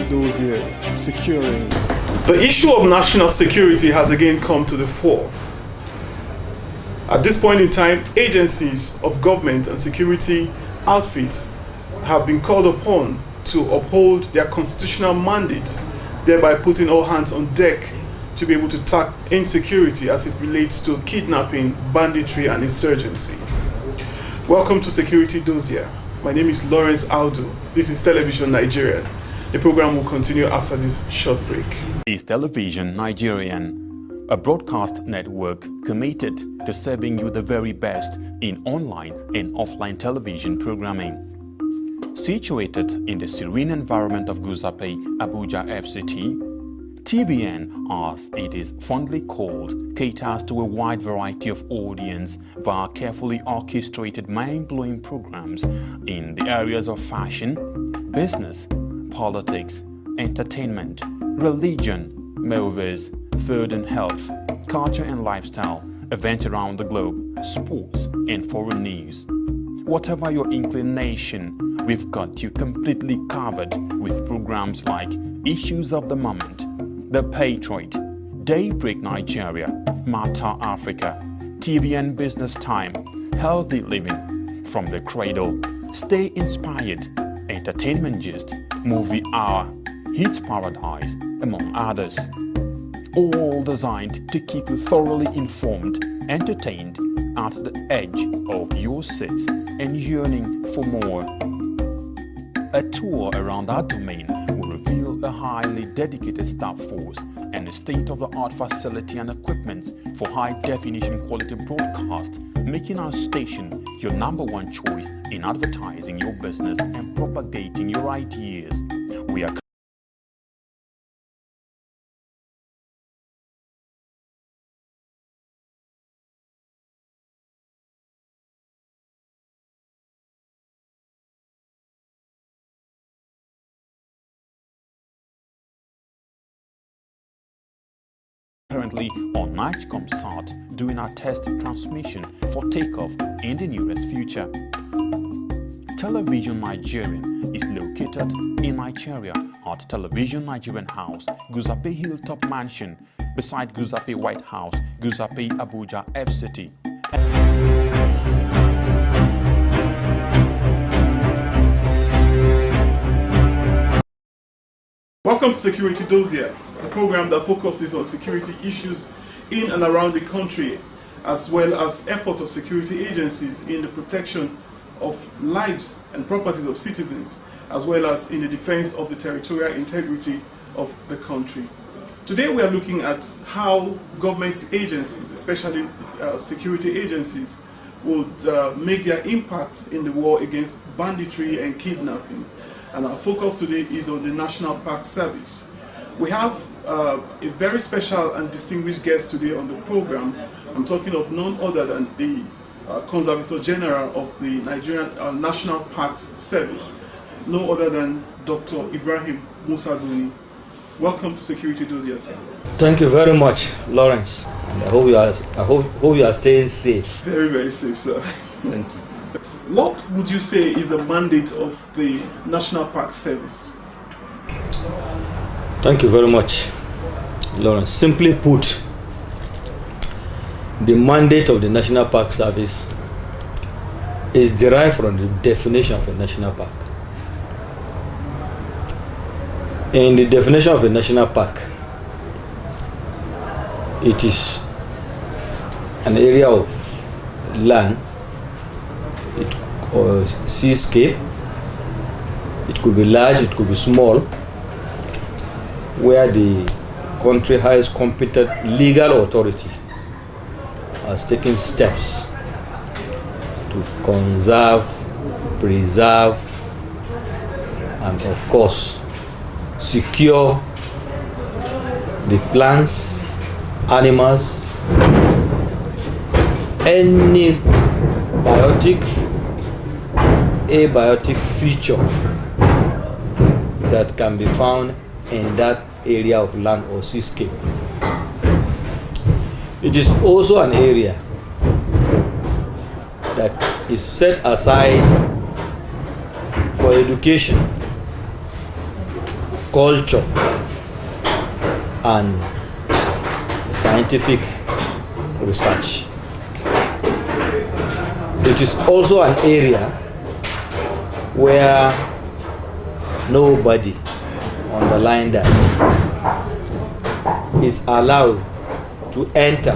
Dozier, securing. The issue of national security has again come to the fore. At this point in time, agencies of government and security outfits have been called upon to uphold their constitutional mandate, thereby putting all hands on deck to be able to tackle insecurity as it relates to kidnapping, banditry, and insurgency. Welcome to Security Dozier. My name is Lawrence Aldo. This is Television Nigerian. The program will continue after this short break. Is Television Nigerian, a broadcast network committed to serving you the very best in online and offline television programming. Situated in the serene environment of Guzape, Abuja FCT, TVN, as it is fondly called, caters to a wide variety of audience via carefully orchestrated mind-blowing programs in the areas of fashion, business, politics, entertainment, religion, movies, food and health, culture and lifestyle, events around the globe, sports and foreign news. Whatever your inclination, we've got you completely covered with programs like Issues of the Moment, The Patriot, Daybreak Nigeria, Matter Africa, TVN Business Time, Healthy Living, From the Cradle, Stay Inspired, Entertainment Gist, Movie Hour, Hit Paradise, among others. All designed to keep you thoroughly informed, entertained, at the edge of your seats and yearning for more. A tour around our domain will reveal a highly dedicated staff force and a state-of-the-art facility and equipment for high-definition quality broadcast, making our station your #1 choice in advertising your business and propagating your ideas. We are currently on NightComSat doing our test transmission for takeoff in the nearest future. Television Nigerian is located in Nigeria at Television Nigerian House, Guzape Hilltop Mansion, beside Guzape White House, Guzape Abuja FCT. Welcome to Security Dozier, a program that focuses on security issues in and around the country, as well as efforts of security agencies in the protection of lives and properties of citizens, as well as in the defense of the territorial integrity of the country. Today we are looking at how government agencies, especially security agencies, would make their impact in the war against banditry and kidnapping. And our focus today is on the National Park Service. We have a very special and distinguished guest today on the program. I'm talking of none other than the Conservator General of the Nigerian National Park Service, no other than Dr. Ibrahim Musaguni. Welcome to Security Dozier, sir. Thank you very much, Lawrence. I hope you are staying safe. Very, very safe, sir. Thank you. What would you say is the mandate of the National Park Service? Thank you very much, Lawrence. Simply put, the mandate of the National Park Service is derived from the definition of a national park. In the definition of a national park, it is an area of land or seascape. It could be large, it could be small, where the country has competent legal authority has taken steps to conserve, preserve, and of course secure the plants, animals, any biotic, abiotic feature that can be found in that area of land or seascape. It is also an area that is set aside for education culture and scientific research. It is also an area where nobody, underline that, is allowed to enter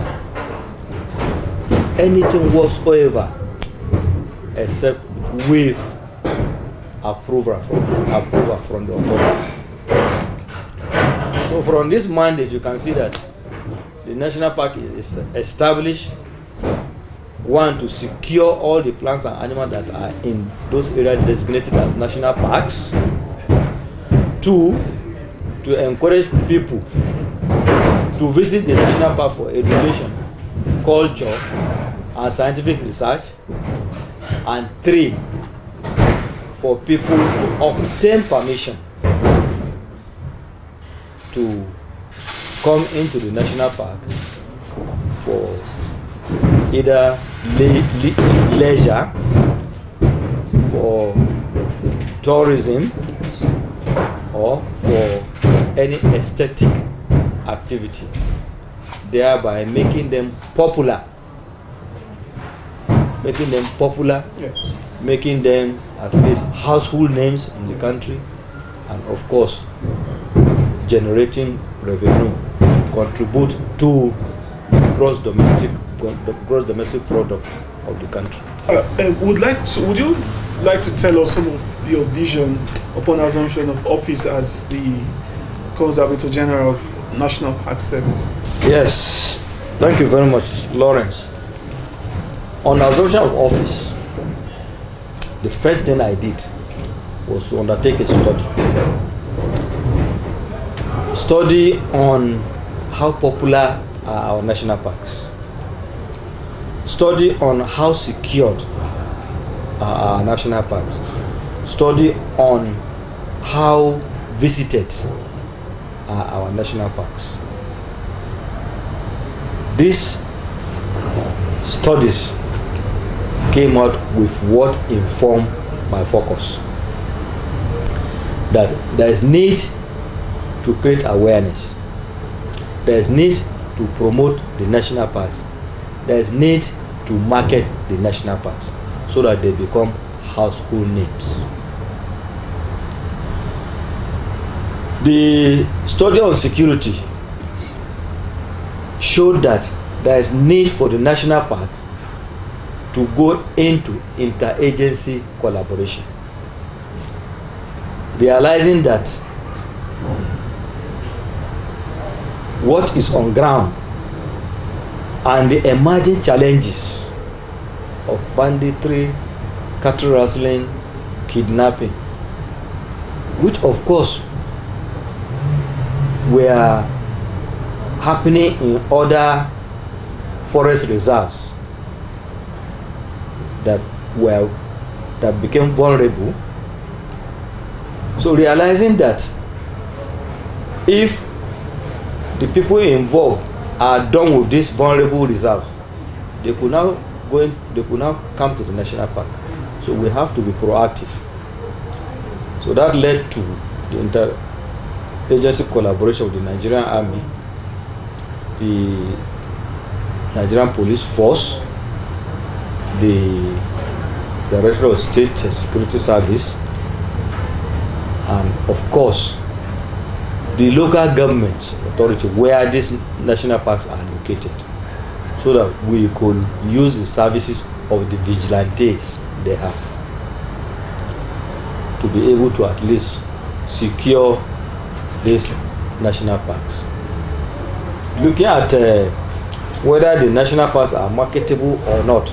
anything whatsoever except with approval from the authorities. So from this mandate, you can see that the national park is established, one, to secure all the plants and animals that are in those areas designated as national parks. Two, to encourage people to visit the national park for education, culture, and scientific research. And three, for people to obtain permission to come into the national park for either leisure, for tourism, or for any aesthetic activity, thereby making them popular. Yes. Making them at least household names in the country, and of course generating revenue to contribute to gross domestic product of the country. Would you like to tell us some of your vision upon assumption of office as the Conservator General of National Park Service? Yes, thank you very much, Lawrence. On assumption of office, the first thing I did was to undertake a study on how popular are our national parks, study on how secured are our national parks, study on how visited are our national parks. These studies came out with what informed my focus, that there is need to create awareness, there is need to promote the national parks, there is need to market the national parks so that they become household names. The study on security showed that there is need for the national park to go into interagency collaboration, realizing that what is on ground and the emerging challenges of banditry, cattle rustling, kidnapping, which of course were happening in other forest reserves that became vulnerable. So realizing that if the people involved are done with these vulnerable reserves, they could now come to the national park. So we have to be proactive. So that led to the interagency collaboration with the Nigerian Army, the Nigerian Police Force, the Director of State Security Service, and of course the local government's authority where these national parks are located, so that we could use the services of the vigilantes they have to be able to at least secure these national parks. Looking at whether the national parks are marketable or not,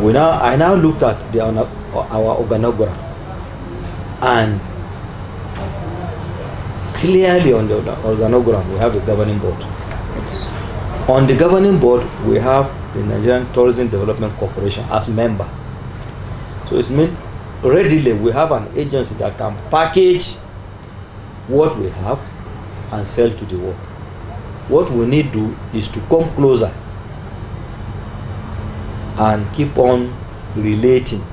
I now looked at our organogram, and clearly on the organogram we have a governing board. On the governing board we have the Nigerian Tourism Development Corporation as member. So it means readily we have an agency that can package what we have and sell to the world. What we need to do is to come closer and keep on relating,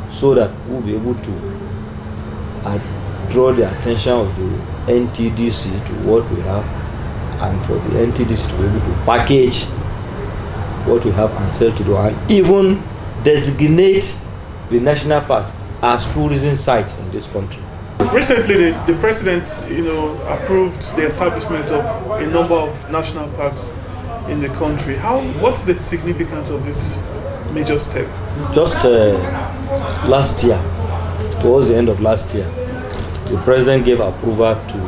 so that we'll be able to draw the attention of the NTDC to what we have, and for the NTDC to be able to package what we have and sell to the one, even designate the national park as tourism sites in this country. Recently, the president, approved the establishment of a number of national parks in the country. What's the significance of this major step? Just last year, towards the end of last year, the president gave approval to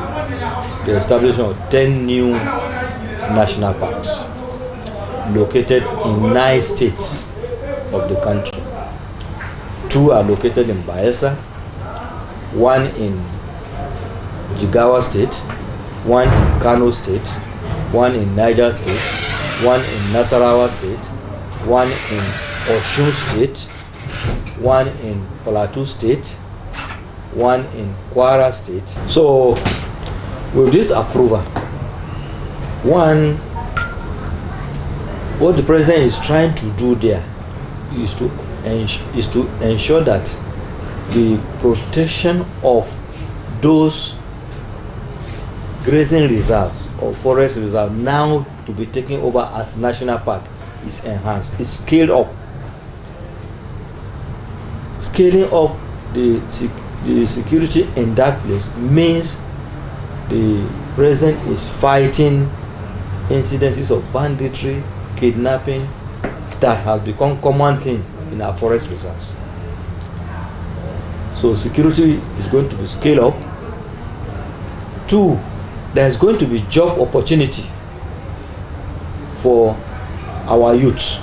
the establishment of 10 new national parks located in 9 states of the country. 2 are located in Bayelsa, 1 in Jigawa State, 1 in Kano State, 1 in Niger State, 1 in Nasarawa State, 1 in Osun State, 1 in Plateau State, 1 in Kwara State. So with this approval, what the president is trying to do there is to ensure that the protection of those grazing reserves or forest reserves now to be taken over as national park is enhanced, is scaled up. Scaling up the security in that place means the president is fighting incidences of banditry, kidnapping that has become common thing in our forest reserves. So security is going to be scaled up. 2, there's going to be job opportunity for our youths,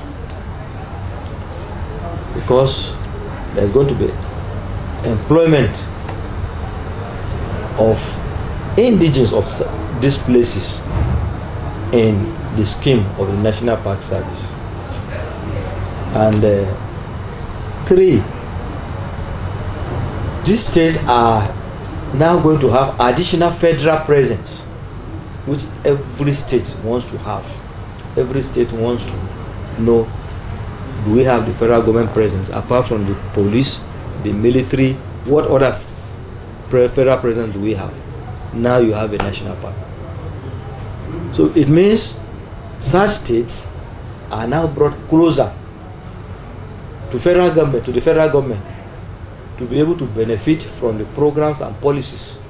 because there's going to be employment of indigenous of these places in the scheme of the National Park Service. And 3, these states are now going to have additional federal presence, which every state wants to have. Every state wants to know, do we have the federal government presence apart from the police, the military? What other federal presence do we have? Now you have a national park. So it means such states are now brought closer to federal government, to the federal government, to be able to benefit from the programs and policies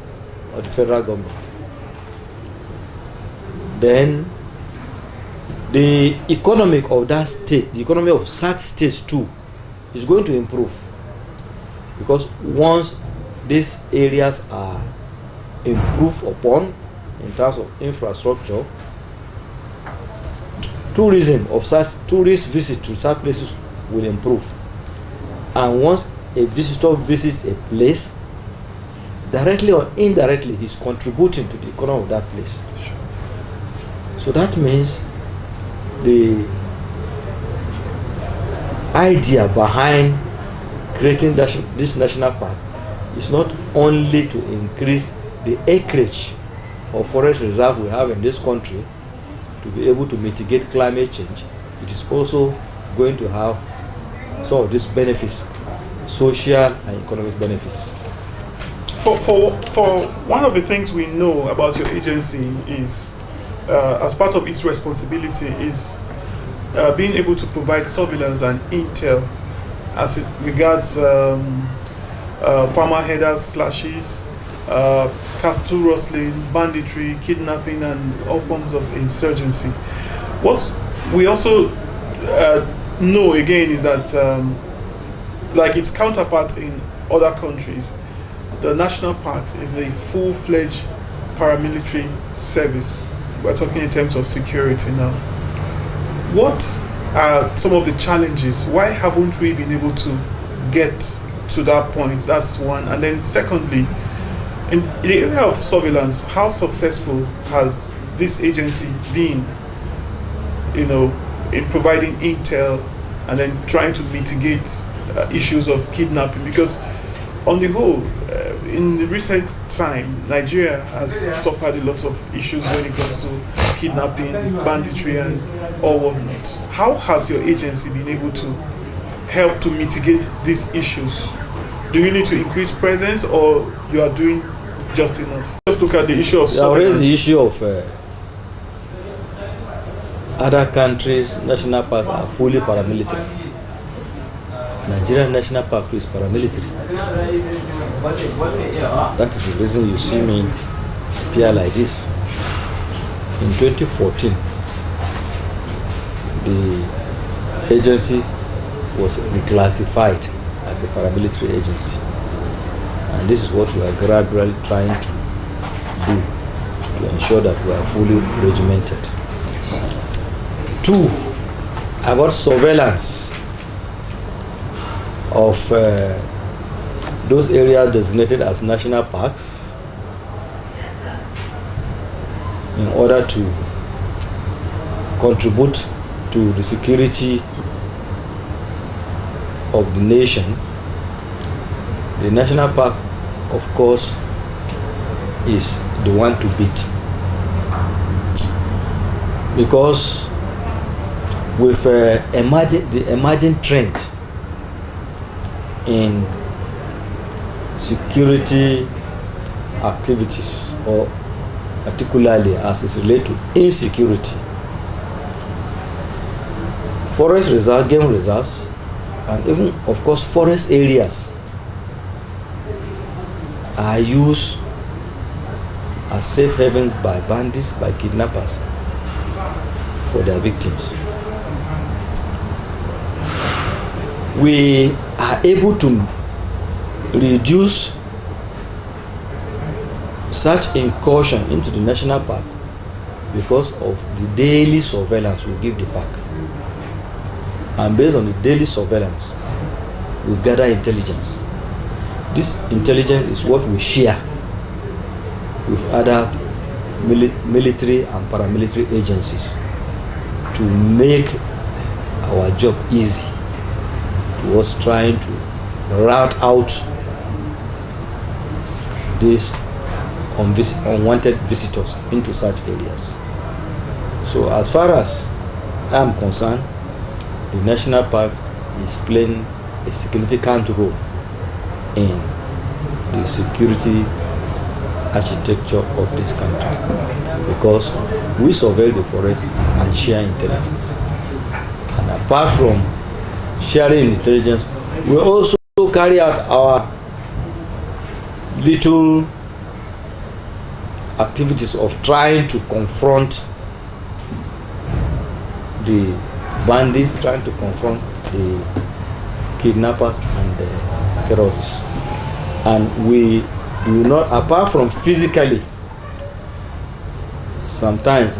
of the federal government. Then the economy of that state, the economy of such states too, is going to improve, because once these areas are improved upon in terms of infrastructure, tourism of such tourist visit to such places will improve. And once a visitor visits a place, directly or indirectly, he's contributing to the economy of that place. Sure. So that means the idea behind creating this national park is not only to increase the acreage of forest reserve we have in this country to be able to mitigate climate change. It is also going to have some of these benefits, social and economic benefits. For one of the things we know about your agency is, as part of its responsibility, is being able to provide surveillance and intel as it regards farmer headers clashes, cattle rustling, banditry, kidnapping, and all forms of insurgency. What we also know again is that, like its counterparts in other countries, the national parks is a full-fledged paramilitary service. We're talking in terms of security now. What are some of the challenges? Why haven't we been able to get to that point? That's one. And then secondly, in the area of surveillance, how successful has this agency been, in providing intel and then trying to mitigate issues of kidnapping? Because on the whole, in the recent time, Nigeria has suffered a lot of issues when it comes to kidnapping, banditry, and all whatnot. How has your agency been able to help to mitigate these issues do you need to increase presence, or you are doing just enough? Just look at the issue of surveillance. There is the issue of other countries' national parks are fully paramilitary. Nigerian national park is paramilitary. That is the reason you see me appear like this. In 2014, the agency was reclassified as a paramilitary agency, and this is what we are gradually trying to do to ensure that we are fully regimented. 2, about surveillance of those areas designated as national parks in order to contribute to the security of the nation. The national park, of course, is the one to beat, because with the emerging trend in security activities, or particularly as it relates to insecurity, forest reserves, game reserves, and even, of course, forest areas are used as safe havens by bandits, by kidnappers, for their victims. We are able to reduce such incursion into the national park because of the daily surveillance we give the park. And based on the daily surveillance, we gather intelligence. This intelligence is what we share with other military and paramilitary agencies to make our job easy towards trying to rout out these unwanted visitors into such areas. So as far as I am concerned, the national park is playing a significant role in the security architecture of this country, because we surveil the forest and share intelligence. And apart from sharing intelligence, we also carry out our little activities of trying to confront the bandits, trying to confront the kidnappers and the terrorists. And we do not, apart from physically sometimes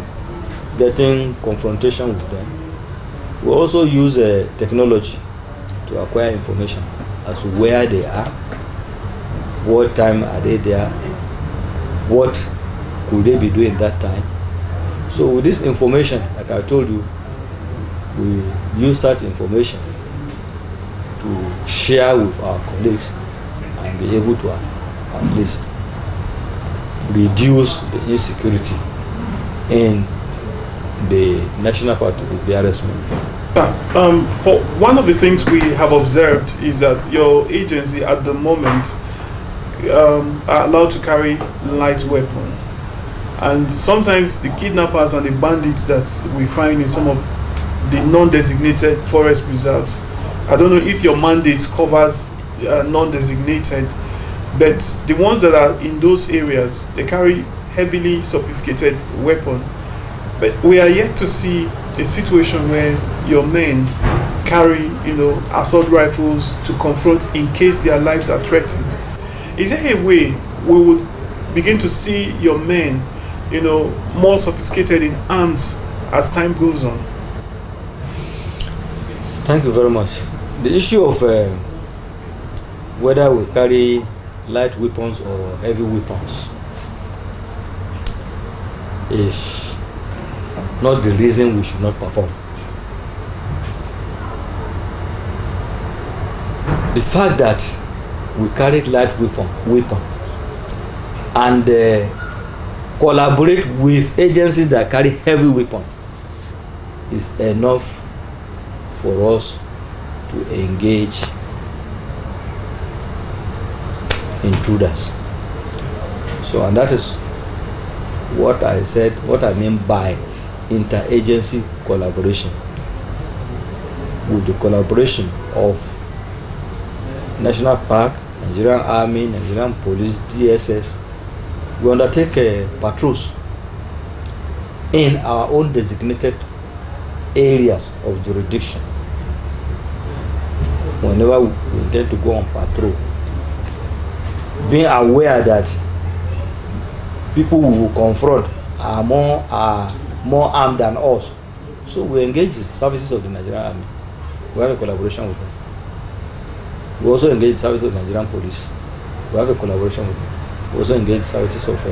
getting confrontation with them, we also use technology to acquire information as to where they are, what time are they there, what could they be doing that time. So with this information, like I told you, we use such information to share with our colleagues and be able to at least reduce the insecurity in the national park of the various members. For one of the things we have observed is that your agency at the moment are allowed to carry light weapon, and sometimes the kidnappers and the bandits that we find in some of the non-designated forest reserves, I don't know if your mandate covers non-designated, but the ones that are in those areas, they carry heavily sophisticated weapon. But we are yet to see a situation where your men carry, assault rifles to confront in case their lives are threatened. Is there a way we would begin to see your men, more sophisticated in arms as time goes on? Thank you very much. The issue of whether we carry light weapons or heavy weapons is not the reason we should not perform. The fact that we carry light weapon and collaborate with agencies that carry heavy weapon is enough for us to engage intruders. So, and that is what I said, what I mean by interagency collaboration. With the collaboration of National Park, Nigerian Army, Nigerian Police, DSS, we undertake patrols in our own designated areas of jurisdiction. Whenever we intend to go on patrol, being aware that people we will confront are more armed than us, so we engage the services of the Nigerian Army. We have a collaboration with them. We also engage the services of the Nigerian Police. We have a collaboration with them. We also engage the services of the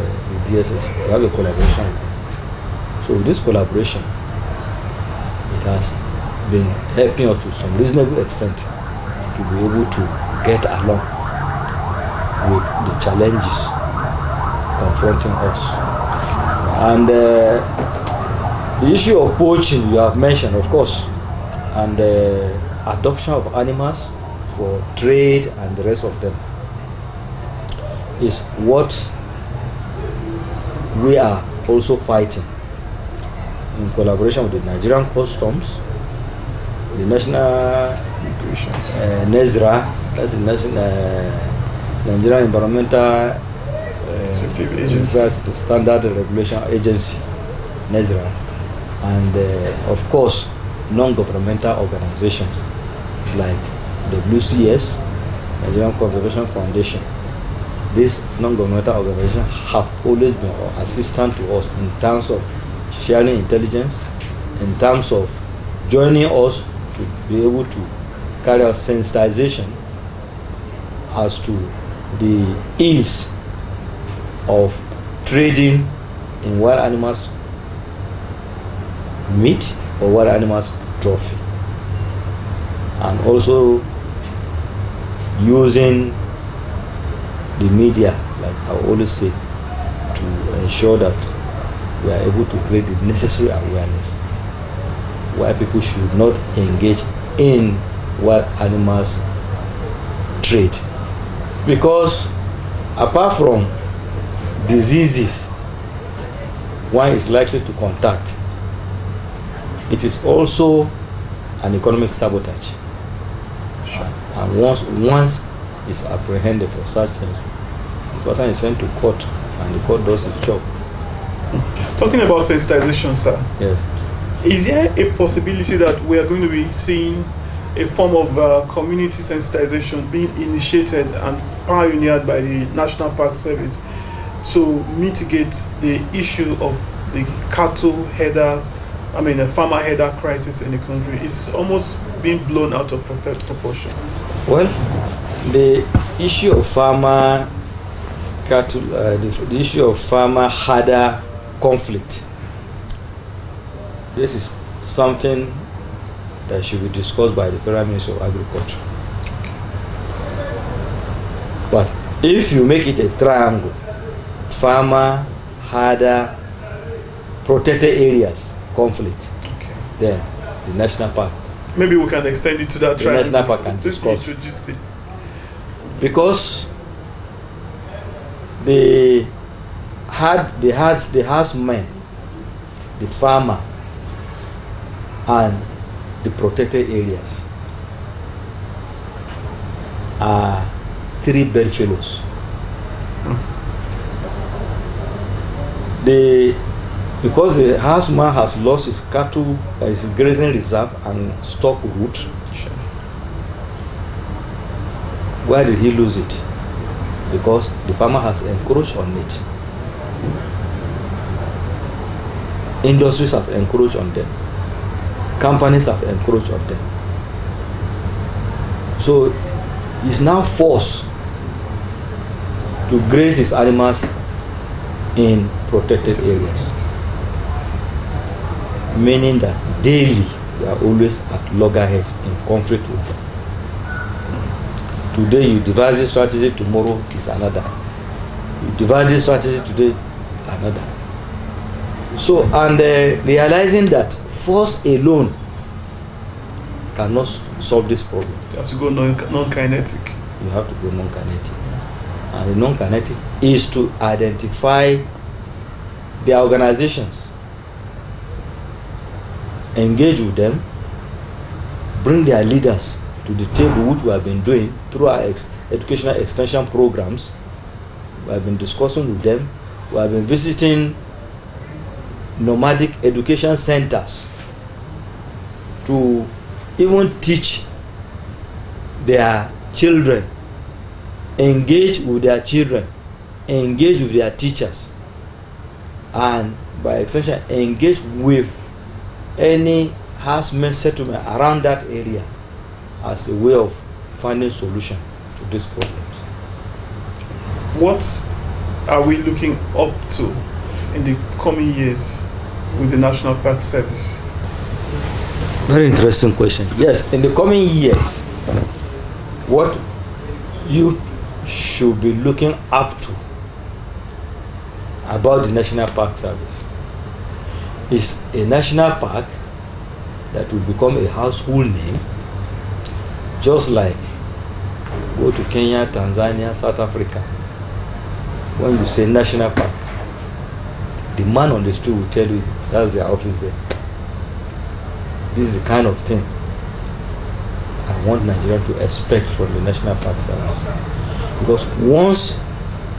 DSS. We have a collaboration with them. So with this collaboration, it has been helping us to some reasonable extent to be able to get along with the challenges confronting us. And the issue of poaching you have mentioned, of course, and the adoption of animals for trade and the rest of them is what we are also fighting in collaboration with the Nigerian Customs, the National NESRA, that's the Nigerian Environmental Safety Agency, Standard Regulation Agency, NESRA, and of course non-governmental organizations like WCS, Nigerian Conservation Foundation. These non-governmental organizations have always been assistant to us in terms of sharing intelligence, in terms of joining us to be able to carry out sensitization as to the ills of trading in wild animals meat or wild animals trophy, and also using the media, like I always say, to ensure that we are able to create the necessary awareness why people should not engage in wild animals trade. Because apart from diseases one is likely to contact, it is also an economic sabotage. Sure. And once is apprehended for such things, the person is sent to court and the court does its job. Talking about sensitization, sir. Yes. Is there a possibility that we are going to be seeing a form of community sensitization being initiated and pioneered by the National Park Service to mitigate the issue of the farmer header crisis in the country? It's almost being blown out of proportion. Well, the issue of farmer cattle, the issue of farmer header conflict, this is something that should be discussed by the Federal Ministry of Agriculture. But if you make it a triangle, farmer, herder, protected areas, conflict, then the national park. Maybe we can extend it to that triangle. The national park can discuss. Introduced it. Because the herdsmen, the farmer, and the protected areas are three bedfellows. Because the herdsman has lost his cattle, his grazing reserve and stock route. Sure. Why did he lose it? Because the farmer has encroached on it. Industries have encroached on them. Companies have encroached on them. So he's now forced to graze his animals in protected areas. Meaning that daily we are always at loggerheads in conflict with them. Today you devise this strategy, tomorrow is another. You devise this strategy today, another. So, and realizing that force alone cannot solve this problem. You have to go non-kinetic. You have to go non-kinetic. and the non-kinetic is to identify their organizations, engage with them, bring their leaders to the table, which we have been doing through our educational extension programs. We have been discussing with them. We have been visiting nomadic education centers to even teach their children, engage with their children, engage with their teachers, and by extension engage with any houseman settlement around that area as a way of finding solution to these problems. What are we looking up to in the coming years with the National Park Service? Very interesting question. Yes, in the coming years, what you should be looking up to about the National Park Service is a national park that will become a household name, just like go to Kenya, Tanzania, South Africa. When you say national park, the man on the street will tell you that's their office there. This is the kind of thing I want Nigeria to expect from the National Park Service. Because once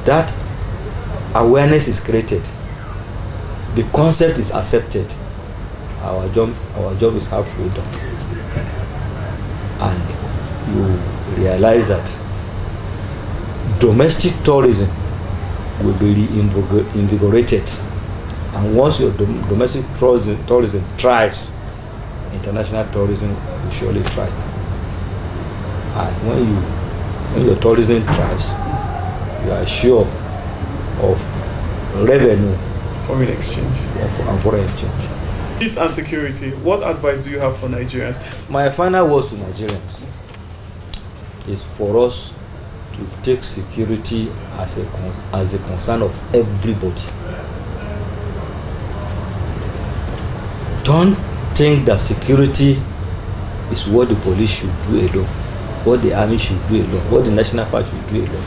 that awareness is created, the concept is accepted, our job is halfway done. And you realize that domestic tourism will be reinvigorated. And once your domestic tourism thrives, international tourism will surely thrive. And when your tourism thrives, you are sure of revenue, foreign exchange, and foreign exchange. Peace and security. What advice do you have for Nigerians? My final words to Nigerians is for us to take security as a concern of everybody. Don't think that security is what the police should do alone, what the army should do alone, what the national park should do alone.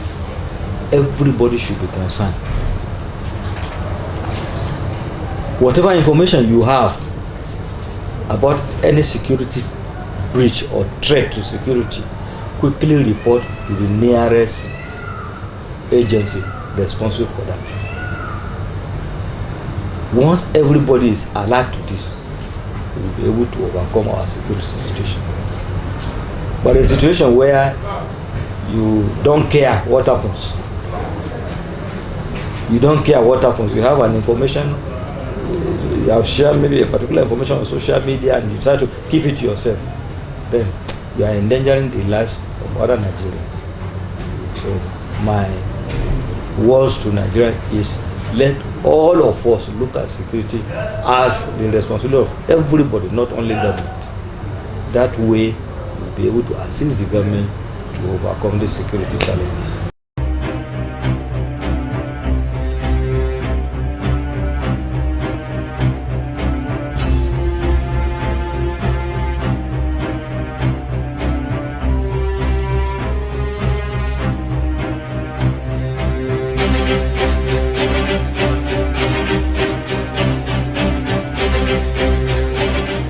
Everybody should be concerned. Whatever information you have about any security breach or threat to security, quickly report to the nearest agency responsible for that. Once everybody is alert to this, we will be able to overcome our security situation. But a situation where you don't care what happens, you have an information, you have shared maybe a particular information on social media and you try to keep it to yourself, then you are endangering the lives of other Nigerians. So my words to Nigeria is, let all of us look at security as the responsibility of everybody, not only government. That way we'll be able to assist the government to overcome the security challenges.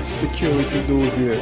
Security dossier.